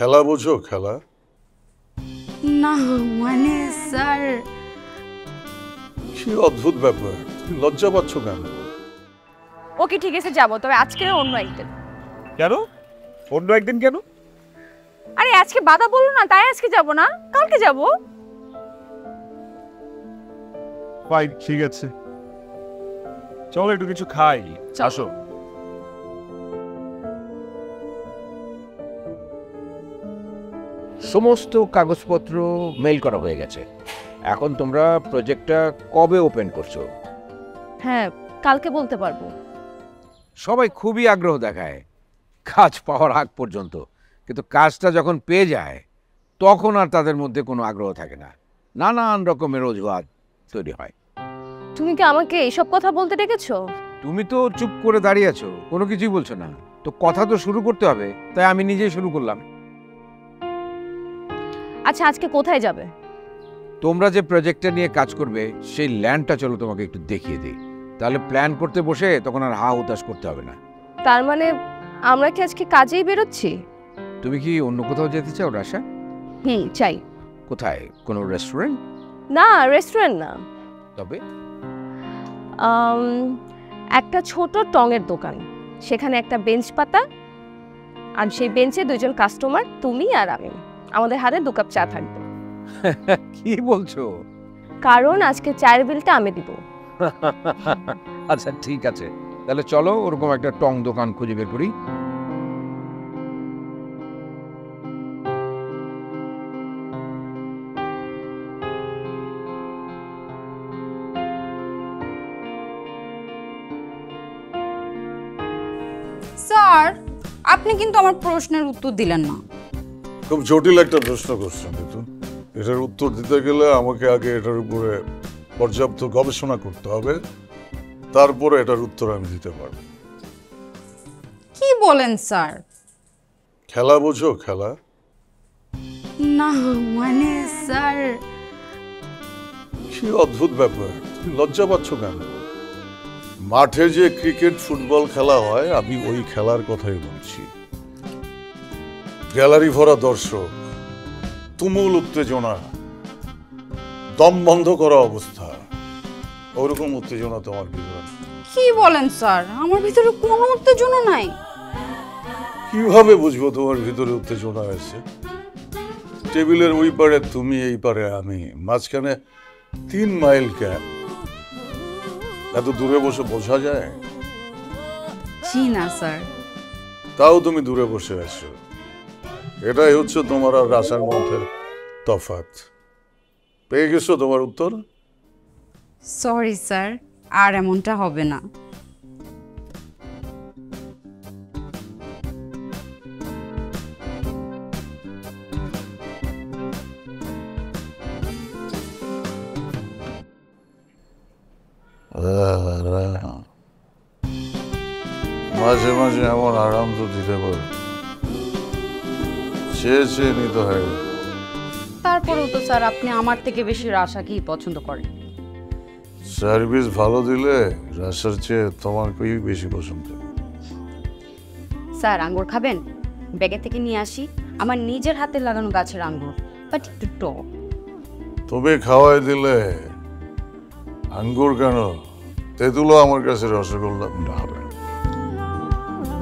খেলা বোঝো? খেলা না মানে স্যার, কি অদ্ভুত ব্যাপার, লজ্জা পাচ্ছ কেন? ওকে ঠিক আছে যাবো, তবে আজকে না, অন্য একদিন। কেন অন্য একদিন কেন? আরে আজকে বাধা বললো না, তাই আজকে যাব না, কালকে যাব। ফাইন, ঠিক আছে, চলো একটু কিছু খাই। আসো। সমস্ত কাগজপত্র মেইল করা হয়ে গেছে। এখন তোমরা প্রজেক্টটা কবে ওপেন করছো? হ্যাঁ, কালকে বলতে পারবো। সবাই খুবই আগ্রহ দেখায় কাজ পাওয়ার আগ পর্যন্ত, কিন্তু কাজটা যখন পেয়ে যায় তখন আর তাদের মধ্যে কোনো আগ্রহ থাকে না, নানান রকমের অজুহাত তৈরি হয়। তুমি কি আমাকে এইসব কথা বলতে ডেকেছো? তুমি তো চুপ করে দাঁড়িয়ে আছো, কোনো কিছুই বলছো না, তো কথা তো শুরু করতে হবে, তাই আমি নিজেই শুরু করলাম। আচ্ছা, আজকে কোথায় যাবে? তোমরা যে প্রজেক্টটা নিয়ে কাজ করবে সেই ল্যান্ডটা চলো তোমাকে একটু দেখিয়ে দিই, তাহলে প্ল্যান করতে বসে তখন আর হা হুতাশ করতে হবে না। তার মানে আমরা কি আজকে কাজেই বেরোচ্ছি? তুমি কি অন্য কোথাও যেতে চাও রাশা? চাই। কোথায়? কোনো রেস্টুরেন্ট? না, রেস্টুরেন্ট না, তবে একটা ছোট টঙের দোকান, সেখানে একটা বেঞ্চ পাতা, আর সেই বেঞ্চে দুইজন কাস্টমার, তুমি আর আমি, আমাদের হাতে 2 কাপ চা থাকবে। কি বলছো? কারণ আজকে চায়ের বিলটা আমি দিব। আচ্ছা ঠিক আছে, তাহলে চলো ওরকম একটা টং দোকান খুঁজে বের করি। স্যার আপনি কিন্তু আমার প্রশ্নের উত্তর দিলেন না। খুব জটিল একটা প্রশ্ন করছেন কিন্তু এটার উত্তর দিতে গেলে আমাকে আগে এটার উপরে পর্যাপ্ত গবেষণা করতে হবে, তারপরে এটার উত্তর আমি দিতে পারবো। কি বলেন স্যার? খেলা বোঝো? খেলা না মানে স্যার, কি অদ্ভুত ব্যাপার, লজ্জা পাচ্ছ কেন? মাঠে যে ক্রিকেট ফুটবল খেলা হয় আমি ওই খেলার কথাই বলছি। গ্যালারি ভরা দর্শক, তুমুল উত্তেজনা, দম বন্ধ করা অবস্থা, ওরকম উত্তেজনা তোমার ভিতরে? কি বলেন স্যার, আমার ভিতরে কোনো উত্তেজনা নাই। কিভাবে বুঝবো তোমার ভিতরে উত্তেজনা আছে? টেবিলের ওই পারে তুমি, এই পারে আমি, মাঝখানে 3 মাইল গ্যাপ, এত দূরে বসে বোঝা যায়? জি না স্যার। তাও তুমি দূরে বসে আছো, এটাই হচ্ছে তোমার আর রাশার মধ্যে তফাৎ। পেয়ে গেছো তোমার উত্তর? সরি স্যার, আর এমনটা হবে না। মাঝে মাঝে এমন আরাম তো দিতে পারে, চেয়ে চেয়ে নিতে হয়। তারপরেও তো স্যার আপনি আমার থেকে বেশি রাশাকেই পছন্দ করেন। সার্ভিস ভালো দিলে রাশার চেয়ে তোমাকেই বেশি পছন্দ। স্যার আঙ্গুর খাবেন? ব্যাগে থেকে নিয়ে আসি, আমার নিজের হাতে লাগানো গাছের আঙ্গুর, বাট একটু টক। তুমি খাওয়াই দিলে আঙ্গুর কেন, তেঁতুলও আমার কাছে রসগোল্লা ভাব।